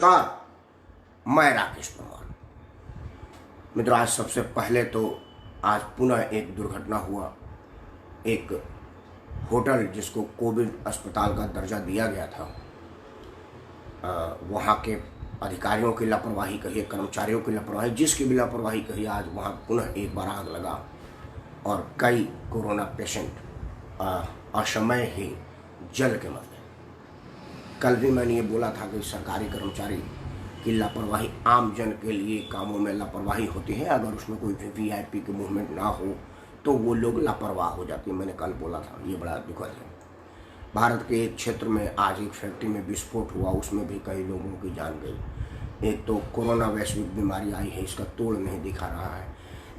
नमस्कार, मैं राकेश परमार। मित्रों, आज सबसे पहले तो आज पुनः एक दुर्घटना हुआ। एक होटल जिसको कोविड अस्पताल का दर्जा दिया गया था, वहाँ के अधिकारियों की लापरवाही कहिए, कर्मचारियों की लापरवाही, जिसकी भी लापरवाही कहिए, आज वहाँ पुनः एक बार आग लगा और कई कोरोना पेशेंट असमय ही जल के मर गए। कल भी मैंने ये बोला था कि सरकारी कर्मचारी की लापरवाही आम जन के लिए कामों में लापरवाही होती है। अगर उसमें कोई वीआईपी की मूवमेंट ना हो तो वो लोग लापरवाह हो जाते हैं। मैंने कल बोला था, ये बड़ा दुखद है। भारत के एक क्षेत्र में आज एक फैक्ट्री में विस्फोट हुआ, उसमें भी कई लोगों की जान गई। एक तो कोरोना वैश्विक बीमारी आई है, इसका तोड़ नहीं दिखा रहा है,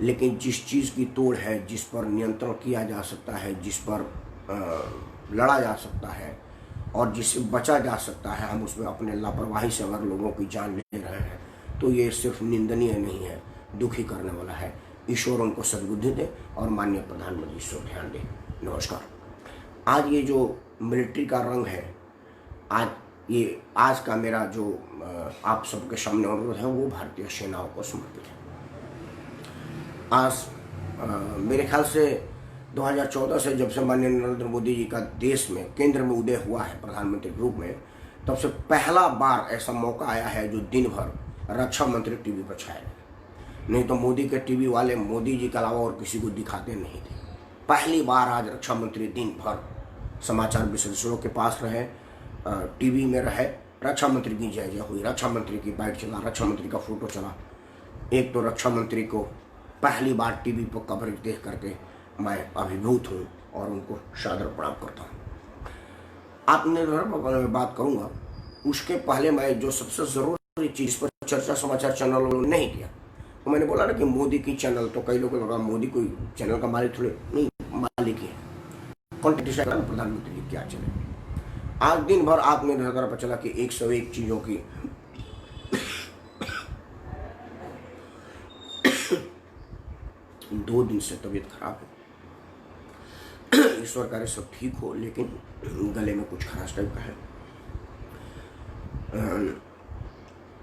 लेकिन जिस चीज़ की तोड़ है, जिस पर नियंत्रण किया जा सकता है, जिस पर लड़ा जा सकता है और जिससे बचा जा सकता है, हम उसमें अपने लापरवाही से अगर लोगों की जान ले रहे हैं तो ये सिर्फ निंदनीय नहीं है, दुखी करने वाला है। ईश्वर उनको सद्बुद्धि दे और माननीय प्रधानमंत्री इस पर ध्यान दे। नमस्कार। आज ये जो मिलिट्री का रंग है, आज का मेरा जो आप सबके सामने अनुरोध है वो भारतीय सेनाओं को समर्पित है। आज मेरे ख्याल से 2014 से जब से माननीय नरेंद्र मोदी जी का देश में केंद्र में उदय हुआ है प्रधानमंत्री के रूप में, तब से पहला बार ऐसा मौका आया है जो दिन भर रक्षा मंत्री टीवी पर छाए रहे। नहीं तो मोदी के टीवी वाले मोदी जी के अलावा और किसी को दिखाते नहीं थे। पहली बार आज रक्षा मंत्री दिन भर समाचार विश्लेषकों के पास रहे, टीवी में रहे। रक्षा मंत्री की जय जय हुई, रक्षा मंत्री की बाइट चला, रक्षा मंत्री का फोटो चला। एक तो रक्षा मंत्री को पहली बार टीवी पर कवरेज देख करके मैं अभिभूत हूँ और उनको सादर प्रणाम करता हूँ। आत्मनिर्भर पर मैं बात करूँगा, उसके पहले मैं जो सबसे ज़रूरी चीज़ पर चर्चा समाचार चैनलों ने नहीं किया, तो मैंने बोला ना कि मोदी की चैनल, तो कई लोगों को लगा मोदी कोई चैनल का मालिक थोड़े नहीं, मालिक ही है। कॉन्टेक्ट प्रधानमंत्री की क्या चले। आज दिन भर आत्मनिर्भर पर चला कि 101 चीज़ों की 2 दिन से तबीयत खराब है। ईश्वर करे सब ठीक हो, लेकिन गले में कुछ खराश टाइप का है।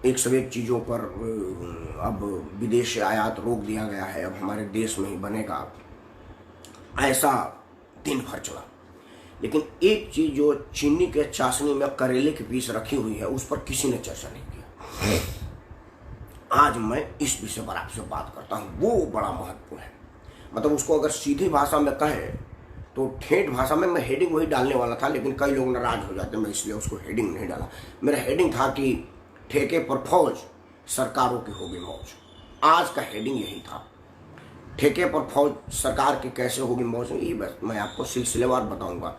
101 चीज़ों पर अब विदेश से आयात रोक दिया गया है। अब हमारे देश में ही बनेगा, ऐसा दिन भर चला। लेकिन एक चीज़ जो चीनी के चाशनी में करेले के पीस रखी हुई है, उस पर किसी ने चर्चा नहीं किया। आज मैं इस विषय पर आपसे बात करता हूँ, वो बड़ा महत्वपूर्ण है। मतलब उसको अगर सीधी भाषा में कहें तो ठेठ भाषा में मैं हेडिंग वही डालने वाला था, लेकिन कई लोग नाराज हो जाते हैं, मैं इसलिए उसको हेडिंग नहीं डाला। मेरा हेडिंग था कि ठेके पर फौज, सरकारों की होगी मौज। आज का हेडिंग यही था, ठेके पर फौज, सरकार की कैसे होगी मौज। ये बस मैं आपको सिलसिलेवार बताऊंगा।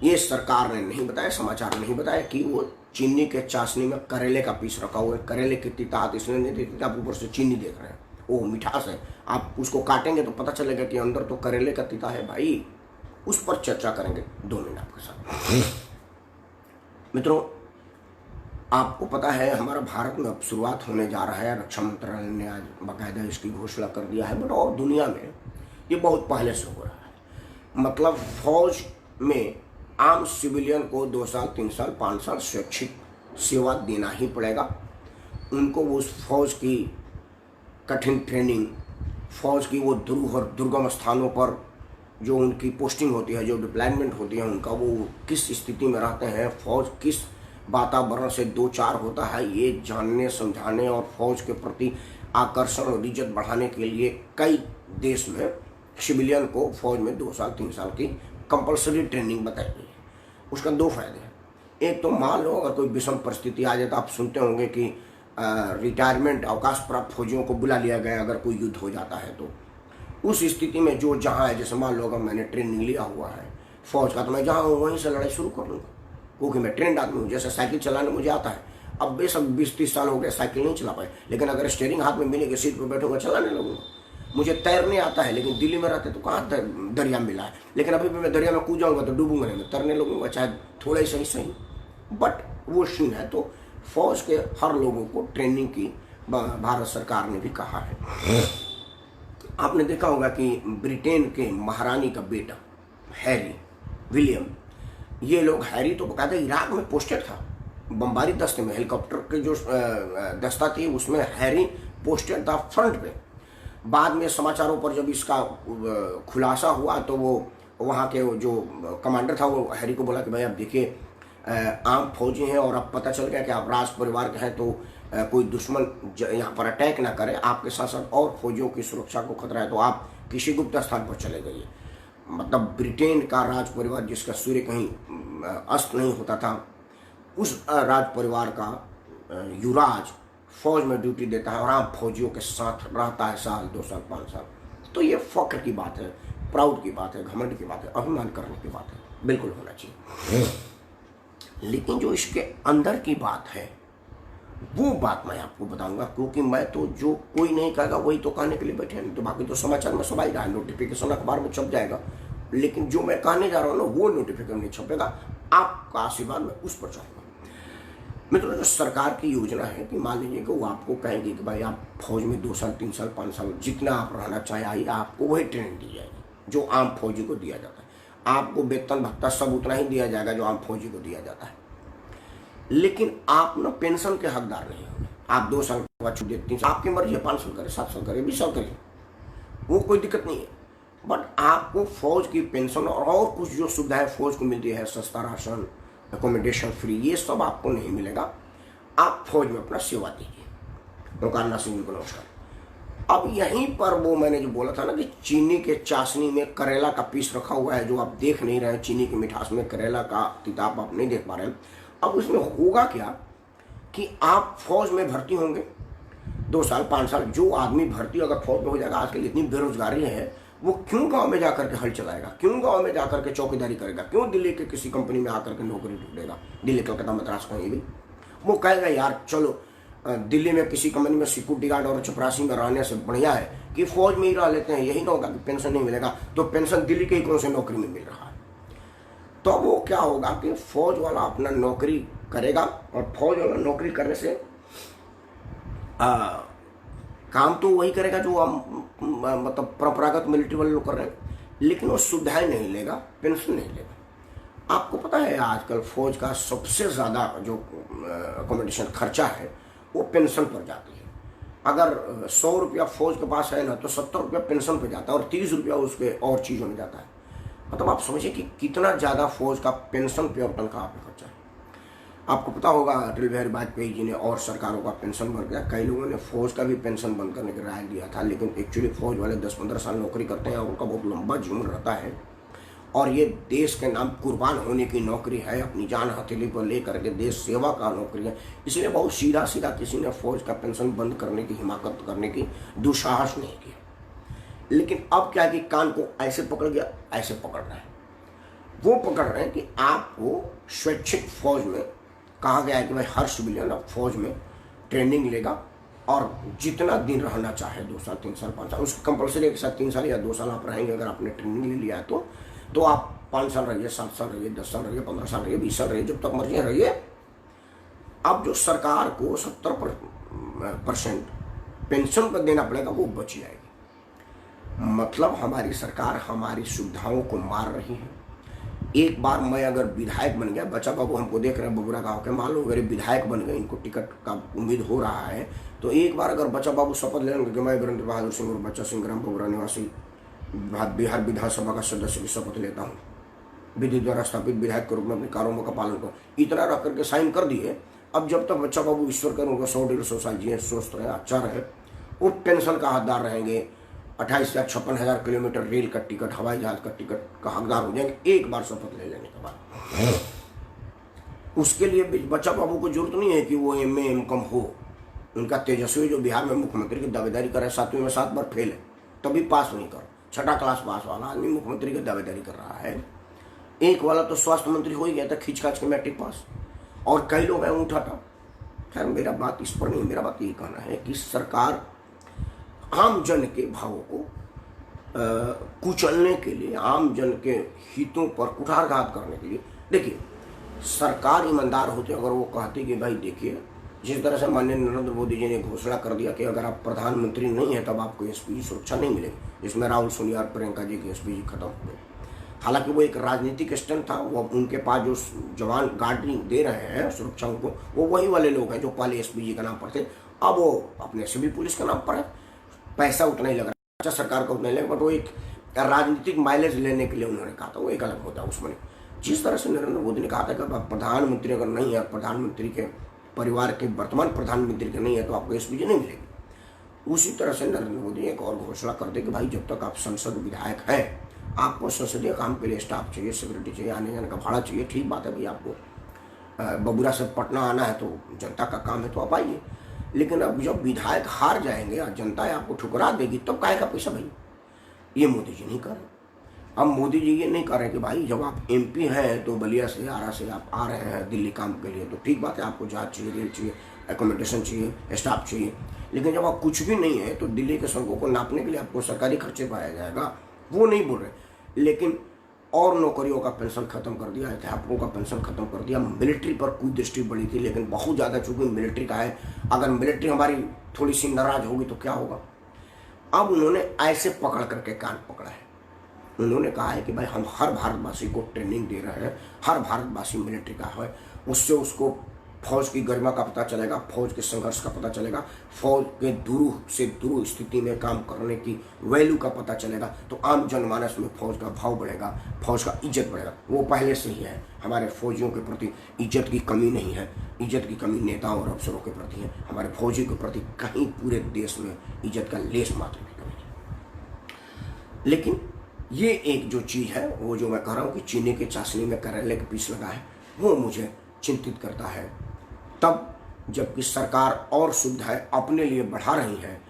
ये सरकार ने नहीं बताया, समाचार नहीं बताया कि वो चीनी के चाशनी में करेले का पीस रखा हुआ है। करेले की तितात इसलिए नहीं देती, आप ऊपर से चीनी देख रहे हैं, वो मिठास है। आप उसको काटेंगे तो पता चलेगा कि अंदर तो करेले का तीता है भाई। उस पर चर्चा करेंगे 2 मिनट आपके साथ। मित्रों, आपको पता है हमारा भारत में अब शुरुआत होने जा रहा है। रक्षा मंत्रालय ने आज बाकायदा इसकी घोषणा कर दिया है, बट और दुनिया में ये बहुत पहले से हो रहा है। मतलब फौज में आम सिविलियन को 2 साल 3 साल 5 साल स्वैच्छिक सेवा देना ही पड़ेगा। उनको वो उस फौज की कठिन ट्रेनिंग, फौज की वो दुर्गम स्थानों पर जो उनकी पोस्टिंग होती है, जो डिप्लॉयमेंट होती है उनका, वो किस स्थिति में रहते हैं, फौज किस वातावरण से 2-4 होता है, ये जानने समझाने और फौज के प्रति आकर्षण और इज्जत बढ़ाने के लिए कई देश में सिविलियन को फौज में 2 साल 3 साल की कंपलसरी ट्रेनिंग बताई गई है। उसका 2 फायदे हैं। एक तो मान लो अगर कोई विषम परिस्थिति आ जाए, तो आप सुनते होंगे कि रिटायरमेंट अवकाश प्राप्त फौजियों को बुला लिया गया अगर कोई युद्ध हो जाता है तो। उस स्थिति में जो जहाँ है, जैसे मान लो अगर मैंने ट्रेनिंग लिया हुआ है फौज का, तो मैं जहाँ हूँ वहीं से लड़ाई शुरू कर लूँगा, क्योंकि मैं ट्रेंड आदमी हूँ। जैसे साइकिल चलाने मुझे आता है, अब बेशक 20-30 साल हो गए साइकिल नहीं चला पाए, लेकिन अगर स्टीयरिंग हाथ में मिलेगी, सीट पर बैठूंगा, चलाने लगूंगा। मुझे तैरने आता है, लेकिन दिल्ली में रहते तो कहाँ दरिया मिला है, लेकिन अभी भी मैं दरिया में कूद जाऊँगा तो डूबूंगा नहीं, मैं तैरने लगूंगा, चाहे थोड़ा ही सही। बट वो सीन है। तो फौज के हर लोगों को ट्रेनिंग की भारत सरकार ने भी कहा है। आपने देखा होगा कि ब्रिटेन के महारानी का बेटा हैरी विलियम, ये लोग, हैरी तो बकायदा इराक में पोस्टेड था, बमबारी दस्ते में हेलीकॉप्टर के जो दस्ता थी उसमें हैरी पोस्टेड था फ्रंट पे। बाद में समाचारों पर जब इसका खुलासा हुआ तो वो वहाँ के जो कमांडर था वो हैरी को बोला कि भाई आप देखिए आम फौजी हैं और अब पता चल गया कि आप राज परिवार के हैं तो कोई दुश्मन यहाँ पर अटैक ना करे, आपके साथ साथ और फौजियों की सुरक्षा को खतरा है, तो आप किसी गुप्त स्थान पर चले गए। मतलब ब्रिटेन का राज परिवार जिसका सूर्य कहीं अस्त नहीं होता था, उस राज परिवार का युवराज फौज में ड्यूटी देता है और आम फौजियों के साथ रहता है साल 2 साल 5 साल। तो ये फख्र की बात है, प्राउड की बात है, घमंड की बात है, अभिमान करने की बात है, बिल्कुल होना चाहिए। लेकिन जो इसके अंदर की बात है वो बात मैं आपको बताऊंगा, क्योंकि मैं तो जो कोई नहीं कहेगा वही तो कहने के लिए बैठे हैं, तो बाकी तो समाचार में सब आ रहा है, नोटिफिकेशन अखबार में छप जाएगा, लेकिन जो मैं कहने जा रहा हूँ ना वो नोटिफिकेशन नहीं छपेगा। आपका आशीर्वाद मैं उस पर चाहूँगा। मित्रों, जो सरकार की योजना है कि मान लीजिए कि वो आपको कहेंगे कि भाई आप फौज में 2 साल 3 साल 5 साल जितना आप रहना चाहे आइए, आपको वही ट्रेनिंग दी जाएगी जो आम फौजी को दिया जाता है। आपको वेतन भत्ता सब उतना ही दिया जाएगा जो आम फौजी को दिया जाता है, लेकिन आप ना पेंशन के हकदार नहीं होंगे। आप 2 साल के बाद छूट 3 साल, आपकी मर्जी है, 5 साल करे, 7 साल करे, 20 साल करे, वो कोई दिक्कत नहीं है। बट आपको फौज की पेंशन और कुछ जो सुविधाएं फौज को मिलती है, सस्ता राशन, अकोमोडेशन फ्री, ये सब आपको नहीं मिलेगा। आप फौज में अपना सेवा दीजिए। नौकारना सिंह को नमस्कार। अब यहीं पर वो मैंने जो बोला था ना कि चीनी के चाशनी में करेला का पीस रखा हुआ है, जो आप देख नहीं रहे हैं, चीनी की मिठास में करेला का तिताब आप नहीं देख पा रहे हैं। अब उसमें होगा क्या कि आप फौज में भर्ती होंगे 2 साल 5 साल, जो आदमी भर्ती अगर फौज में हो जाएगा, आजकल इतनी बेरोजगारी है, वो क्यों गांव में जाकर के हल चलाएगा, क्यों गांव में जाकर के चौकीदारी करेगा, क्यों दिल्ली के किसी कंपनी में आकर के नौकरी ढूंढेगा, दिल्ली कलकत्ता मद्रास कहीं भी। वो कहेगा यार चलो दिल्ली में किसी कंपनी में सिक्योरिटी गार्ड और चपरासी में रहने से बढ़िया है कि फौज में ही रह लेते हैं। यही ना होगा कि पेंशन नहीं मिलेगा, तो पेंशन दिल्ली के ही कौन से नौकरी में मिल रहा है। तो वो क्या होगा कि फौज वाला अपना नौकरी करेगा, और फौज वाला नौकरी करने से काम तो वही करेगा जो मतलब परंपरागत मिलिट्री वाले लोग कर रहे हैं, लेकिन वो सुविधाएं नहीं लेगा, पेंशन नहीं लेगा। आपको पता है आजकल फौज का सबसे ज़्यादा जो अकोमोडेशन खर्चा है वो पेंशन पर जाती है। अगर 100 रुपया फौज के पास है ना, तो 70 रुपया पेंशन पर जाता है और 30 रुपया उसके और चीज़ों में जाता है। मतलब आप समझिए कि कितना ज़्यादा फौज का पेंशन पे और तनख्वाह पे खर्चा है। आपको पता होगा अटल बिहारी वाजपेयी जी ने और सरकारों का पेंशन बंद किया, कई लोगों ने फौज का भी पेंशन बंद करने की राय दिया था, लेकिन एक्चुअली फौज वाले 10-15 साल नौकरी करते हैं और उनका बहुत लंबा जीवन रहता है, और ये देश के नाम कुर्बान होने की नौकरी है, अपनी जान हथेली पर लेकर के देश सेवा का नौकरी है। इसलिए बहुत सीधा सीधा किसी ने फौज का पेंशन बंद करने की हिमाकत करने की दुस्साहस नहीं किया। लेकिन अब क्या कि कान को ऐसे पकड़ गया, ऐसे पकड़ रहा है। वो पकड़ रहे हैं कि आपको स्वैच्छिक फौज में कहा गया है कि भाई हर सिविलियन अब फौज में ट्रेनिंग लेगा और जितना दिन रहना चाहे 2 साल 3 साल 5 साल, उसकी कंपलसरी के साथ 3 साल या 2 साल आप रहेंगे। अगर आपने ट्रेनिंग ले लिया है तो आप 5 साल रहिए, 7 साल रहिए, 10 साल रहिए, 15 साल रहिए, 20 साल रहिए, जब तक मर्जी रहिए। अब जो सरकार को 70% पेंशन पर देना पड़ेगा वो बच जाएगी। मतलब हमारी सरकार हमारी सुविधाओं को मार रही है। एक बार मैं अगर विधायक बन गया, बच्चा बाबू हमको देख रहे हैं बबुरा गाँव के, मान लो अगर विधायक बन गए, इनको टिकट का उम्मीद हो रहा है, तो एक बार अगर बच्चा बाबू शपथ ले लेंगे कि मैं वीरेंद्र बहादुर सिंह और बच्चा सिंह ग्राम बबुरा निवासी बिहार विधानसभा का सदस्य की शपथ लेता हूँ, विधि द्वारा स्थापित विधायक के रूप में अपने कार्यों का पालन करो, इतना रख करके साइन कर दिए। अब जब तक बच्चा बाबू ईश्वर कर उनको 100-150 साल जिए, स्वस्थ रहे, अच्छा रहे, वो पेंशन का हकदार रहेंगे। 28 या 56,000 किलोमीटर रेल का टिकट, हवाई जहाज का टिकट का हकदार हो जाएंगे एक बार शपथ ले लेने के बाद। उसके लिए बच्चा बाबू को जरूरत नहीं है कि वो MA M.Com हो। उनका तेजस्वी जो बिहार में मुख्यमंत्री की दावेदारी कर रहा है, 7वीं में 7 बार फेल है, तभी पास नहीं कर, 6ठा क्लास पास वाला आदमी मुख्यमंत्री की दावेदारी कर रहा है। एक वाला तो स्वास्थ्य मंत्री हो ही गया था, खींच खाच के मैट्रिक पास, और कई लोग हैं उठाटा। खैर मेरा बात इस पर नहीं, मेरा बात यही कहना है कि सरकार आम जन के भावों को कुचलने के लिए, आम जन के हितों पर कुठारघात करने के लिए, देखिए सरकार ईमानदार होते अगर वो कहती कि भाई देखिए, जिस तरह से माननीय नरेंद्र मोदी जी ने घोषणा कर दिया कि अगर आप प्रधानमंत्री नहीं है तब आपको SP की सुरक्षा नहीं मिलेगी, जिसमें राहुल सोनिया और प्रियंका जी के SP खत्म हो गए। हालांकि वो एक राजनीतिक स्टंट था। वो उनके पास जो जवान गार्डिंग दे रहे हैं सुरक्षा को, वो वही वाले लोग हैं जो पहले एसपीजी के नाम पर थे, अब वो अपने सिविल पुलिस के नाम पर है। पैसा उतना ही लग रहा है, अच्छा सरकार का उतना ही लगा, बट वो एक राजनीतिक माइलेज लेने के लिए उन्होंने कहा था, वो एक अलग होता है उसमें। जिस तरह से नरेंद्र मोदी ने कहा था कि प्रधानमंत्री अगर नहीं है, प्रधानमंत्री के परिवार के वर्तमान प्रधानमंत्री के नहीं है, तो आपको एसपीजी नहीं मिलेगी। उसी तरह से नरेंद्र मोदी एक और घोषणा कर दे कि भाई जब तक आप संसद विधायक हैं, आपको संसदीय काम के लिए स्टाफ चाहिए, सिक्योरिटी चाहिए, आने जाने का भाड़ा चाहिए, ठीक बात है भाई, आपको बबुरा से पटना आना है तो जनता का काम है तो आप आइए। लेकिन अब जब विधायक हार जाएंगे और जनता आपको ठुकरा देगी, तब काहे का पैसा भाई? ये मोदी जी नहीं कर रहे। अब मोदी जी ये नहीं कर रहे कि भाई जब आप एमपी हैं तो बलिया से, आरा से आप आ रहे हैं दिल्ली काम के लिए, तो ठीक बात है, आपको जहाज चाहिए, रेल चाहिए, एकोमोडेशन चाहिए, स्टाफ चाहिए। लेकिन जब आप कुछ भी नहीं है तो दिल्ली के सड़कों को नापने के लिए आपको सरकारी खर्चे पाया जाएगा, वो नहीं बोल रहे। लेकिन और नौकरियों का पेंशन खत्म कर दिया, अध्यापकों का पेंशन खत्म कर दिया, मिलिट्री पर कोई दृष्टि बड़ी थी, लेकिन बहुत ज़्यादा चूंकि मिलिट्री का है, अगर मिलिट्री हमारी थोड़ी सी नाराज होगी तो क्या होगा। अब उन्होंने ऐसे पकड़ करके कान पकड़ा है। उन्होंने कहा है कि भाई हम हर भारतवासी को ट्रेनिंग दे रहे हैं, हर भारतवासी मिलिट्री का है, उससे उसको फौज की गरिमा का पता चलेगा, फौज के संघर्ष का पता चलेगा, फौज के दुरूह से दुरूह स्थिति में काम करने की वैल्यू का पता चलेगा, तो आम जनमानस में फौज का भाव बढ़ेगा, फौज का इज्जत बढ़ेगा। वो पहले से ही है, हमारे फौजियों के प्रति इज्जत की कमी नहीं है, इज्जत की कमी नेताओं और अफसरों के प्रति है, हमारे फौजी के प्रति कहीं पूरे देश में इज्जत का लेस मात्र भी कमी है। लेकिन ये एक जो चीज़ है, वो जो मैं कह रहा हूँ कि चीनी के चाशनी में करेले के पीस लगा है, वो मुझे चिंतित करता है। तब जबकि सरकार और सुविधाएं अपने लिए बढ़ा रही है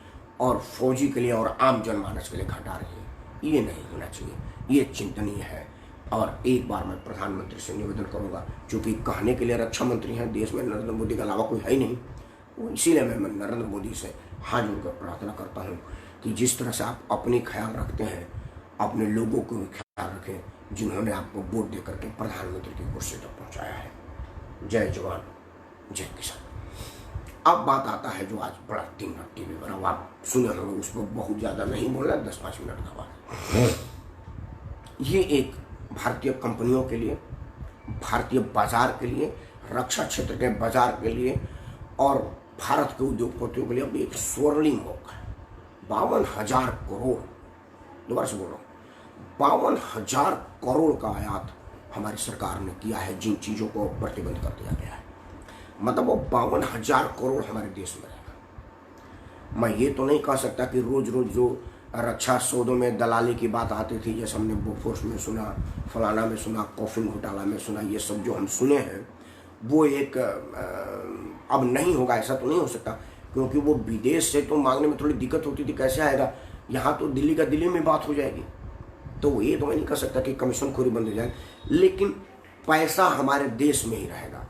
और फौजी के लिए और आम जनमानस के लिए घटा रही है, ये नहीं होना चाहिए, ये चिंतनीय है। और एक बार मैं प्रधानमंत्री से निवेदन करूंगा, क्योंकि कहने के लिए रक्षा मंत्री हैं, देश में नरेंद्र मोदी के अलावा कोई है ही नहीं, वो इसीलिए मैं नरेंद्र मोदी से हाथ जोड़कर प्रार्थना करता हूँ कि जिस तरह से आप अपनी ख्याल रखते हैं, अपने लोगों को भी ख्याल रखें जिन्होंने आपको वोट दे करके प्रधानमंत्री की कुर्सी तक पहुँचाया है। जय जवान जय किसान। अब बात आता है जो आज बड़ा 3 मिनट टीवी पर आप सुने होंगे, उस पर बहुत ज़्यादा नहीं बोलना, 10-5 मिनट का बात। ये एक भारतीय कंपनियों के लिए, भारतीय बाजार के लिए, रक्षा क्षेत्र के बाजार के लिए और भारत के उद्योगपतियों के लिए अब एक स्वर्णिम मौका है। 52,000 करोड़, दोबारा से बोल रहा हूँ, 52,000 करोड़ का आयात हमारी सरकार ने किया है, जिन चीज़ों को प्रतिबंध कर दिया गया है। मतलब वो 52,000 करोड़ हमारे देश में रहेगा। मैं ये तो नहीं कह सकता कि रोज रोज जो रक्षा सौदों में दलाली की बात आती थी, जैसे हमने बोफोर्स में सुना, फलाना में सुना, कॉफिन घोटाला में सुना, ये सब जो हम सुने हैं वो एक अब नहीं होगा, ऐसा तो नहीं हो सकता, क्योंकि वो विदेश से तो मांगने में थोड़ी दिक्कत होती थी, कैसे आएगा, यहाँ तो दिल्ली का दिल्ली में बात हो जाएगी। तो ये तो मैं नहीं कह सकता कि कमीशन खोरी बंद हो जाए, लेकिन पैसा हमारे देश में ही रहेगा,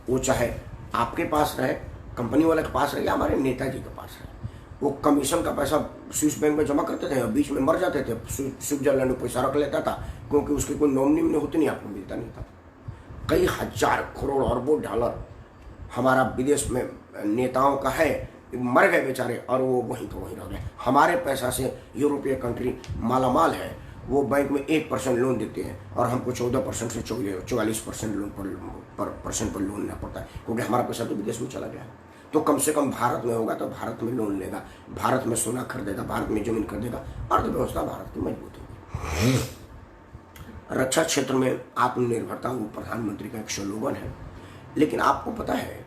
वो चाहे आपके पास रहे, कंपनी वाले के पास रहे या हमारे नेताजी के पास रहे। वो कमीशन का पैसा स्विस बैंक में जमा करते थे, बीच में मर जाते थे, स्विट्जरलैंड में पैसा रख लेता था, क्योंकि उसकी कोई नॉमिनी में होती नहीं, आपको मिलता नहीं था। कई हजार करोड़ अरबों डॉलर हमारा विदेश में नेताओं का है, मर गए बेचारे और वो वहीं तो वहीं रह गए। हमारे पैसा से यूरोपीय कंट्री मालामाल है, वो बैंक में 1% लोन देते हैं और हमको 14% से 44% लोन पर लोन लेना पड़ता है, क्योंकि हमारा पैसा तो विदेश में चला गया है। तो कम से कम भारत में होगा तो भारत में लोन लेगा, भारत में सोना खरीदेगा, भारत में जमीन खरीदेगा, अर्थव्यवस्था भारत की मजबूत होगी। रक्षा क्षेत्र में आत्मनिर्भरता वो प्रधानमंत्री का एक स्लोगन है, लेकिन आपको पता है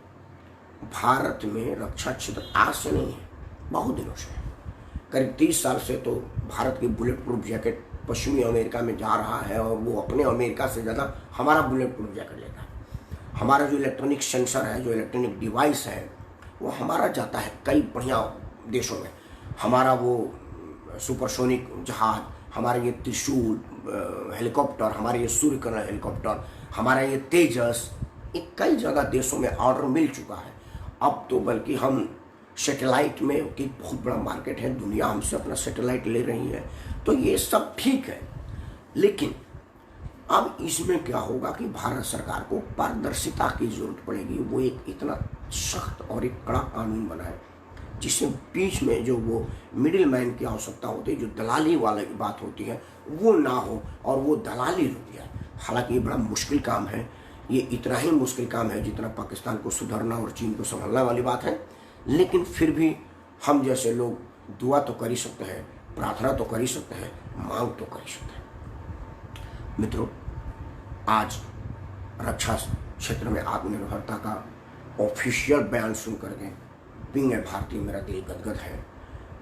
भारत में रक्षा क्षेत्र आज से नहीं है, बहुत दिनों से है। करीब 30 साल से तो भारत की बुलेट प्रूफ जैकेट पश्चिमी अमेरिका में जा रहा है और वो अपने अमेरिका से ज़्यादा हमारा बुलेट प्रूफ जैकेट लेता है। हमारा जो इलेक्ट्रॉनिक सेंसर है, जो इलेक्ट्रॉनिक डिवाइस है, वो हमारा जाता है कई बढ़िया देशों में। हमारा वो सुपरसोनिक जहाज, हमारे ये त्रिशूल हेलीकॉप्टर, हमारे ये सूर्यकिरण हेलीकॉप्टर, हमारा ये तेजस, ये कई जगह देशों में ऑर्डर मिल चुका है। अब तो बल्कि हम सैटेलाइट में की बहुत बड़ा मार्केट है, दुनिया हमसे अपना सैटेलाइट ले रही है, तो ये सब ठीक है। लेकिन अब इसमें क्या होगा कि भारत सरकार को पारदर्शिता की जरूरत पड़ेगी। वो एक इतना सख्त और एक कड़ा कानून बनाए जिससे बीच में जो वो मिडिल मैन की आवश्यकता होती है, जो दलाली वाली बात होती है, वो ना हो और वो दलाली रुक जाए। हालांकि ये बड़ा मुश्किल काम है, ये इतना ही मुश्किल काम है जितना पाकिस्तान को सुधरना और चीन को संभालना वाली बात है। लेकिन फिर भी हम जैसे लोग दुआ तो कर ही सकते हैं, प्रार्थना तो कर ही सकते हैं, मांग तो कर ही सकते हैं। मित्रों, आज रक्षा क्षेत्र में आत्मनिर्भरता का ऑफिशियल बयान सुन करके पिंग है भारतीय, मेरा दिल गदगद है।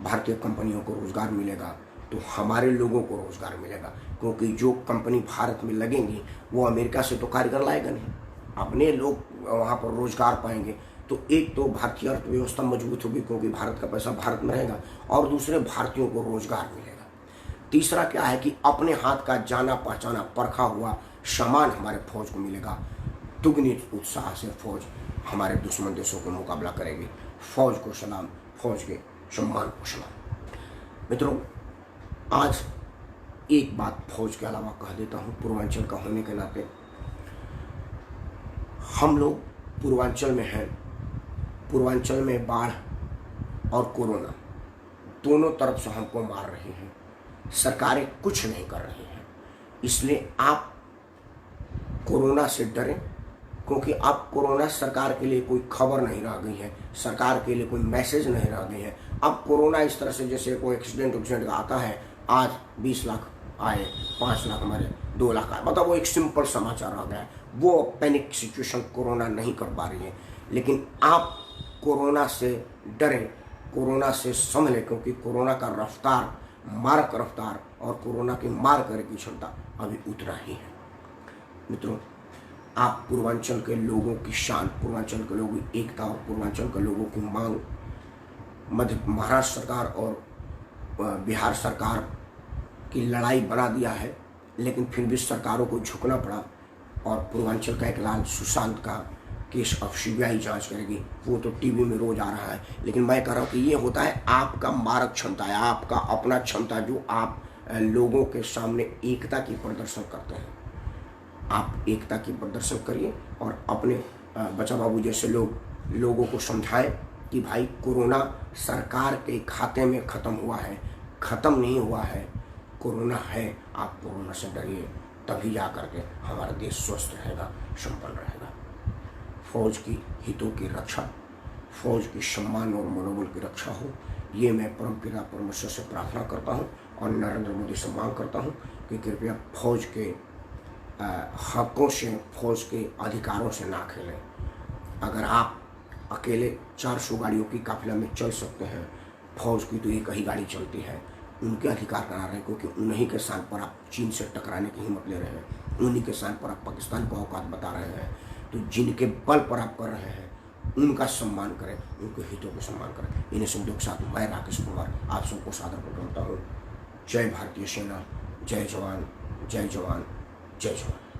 भारतीय कंपनियों को रोजगार मिलेगा तो हमारे लोगों को रोजगार मिलेगा, क्योंकि जो कंपनी भारत में लगेंगी वो अमेरिका से तो कारीगर लाएगा नहीं, अपने लोग वहाँ पर रोजगार पाएंगे। तो एक तो भारतीय अर्थव्यवस्था मजबूत होगी क्योंकि भारत का पैसा भारत में रहेगा, और दूसरे भारतीयों को रोजगार मिलेगा। तीसरा क्या है कि अपने हाथ का जाना पहचाना परखा हुआ सामान हमारे फौज को मिलेगा। दुगनी उत्साह से फौज हमारे दुश्मन देशों का मुकाबला करेगी। फौज को सलाम, फौज के सम्मान को सलाम। मित्रों, आज एक बात फौज के अलावा कह देता हूँ, पूर्वांचल का होने के नाते हम लोग पूर्वांचल में हैं। पूर्वांचल में बाढ़ और कोरोना दोनों तरफ से हमको मार रही हैं, सरकारें कुछ नहीं कर रही हैं। इसलिए आप कोरोना से डरें, क्योंकि अब कोरोना सरकार के लिए कोई खबर नहीं रह गई है, सरकार के लिए कोई मैसेज नहीं रह गई है। अब कोरोना इस तरह से जैसे कोई एक्सीडेंट आता है, आज 20 लाख आए, 5 लाख मरे, 2 लाख आए, मतलब वो एक सिंपल समाचार आ गया है। वो पैनिक सिचुएशन कोरोना नहीं कर पा रही है। लेकिन आप कोरोना से डरें, कोरोना से संभलें, क्योंकि कोरोना का रफ्तार, मारक रफ्तार और कोरोना की मार करने की क्षमता अभी उतना ही है। मित्रों, आप पूर्वांचल के लोगों की शान, पूर्वांचल के लोगों की एकता और पूर्वांचल के लोगों की मांग महाराष्ट्र सरकार और बिहार सरकार की लड़ाई बना दिया है। लेकिन फिर भी सरकारों को झुकना पड़ा, और पूर्वांचल का एक लाल सुशांत का केस अब सीबीआई जांच करेगी। वो तो टीवी में रोज आ रहा है, लेकिन मैं कह रहा हूँ कि ये होता है आपका मारक क्षमता है, आपका अपना क्षमता, जो आप लोगों के सामने एकता की प्रदर्शन करते हैं। आप एकता की प्रदर्शन करिए और अपने बच्चा बाबू जैसे लोगों को समझाएं कि भाई कोरोना सरकार के खाते में ख़त्म हुआ है, ख़त्म नहीं हुआ है, कोरोना है। आप कोरोना से डरिए, तभी जा करके हमारा देश स्वस्थ रहेगा, संपन्न रहेगा। फौज की हितों की रक्षा, फौज की सम्मान और मनोबल की रक्षा हो, ये मैं परमपिता परमेश्वर से प्रार्थना करता हूँ और नरेंद्र मोदी से मांग करता हूँ कि कृपया फौज के हकों से, फौज के अधिकारों से ना खेलें। अगर आप अकेले 400 गाड़ियों की काफिला में चल सकते हैं, फौज की तो एक ही गाड़ी चलती है, उनके अधिकार करा रहे हैं, क्योंकि उन्हीं के स्थान पर आप चीन से टकराने की हिम्मत ले रहे हैं, उन्हीं के स्थान पर आप पाकिस्तान को औकात बता रहे हैं। तो जिनके बल पर आप कर रहे हैं उनका सम्मान करें, उनके हितों का सम्मान करें। इन्हीं शब्दों के साथ मैं राकेश कुमार आप सबको सादर करता हूँ। जय भारतीय सेना, जय जवान, जय जवान, जय जवान।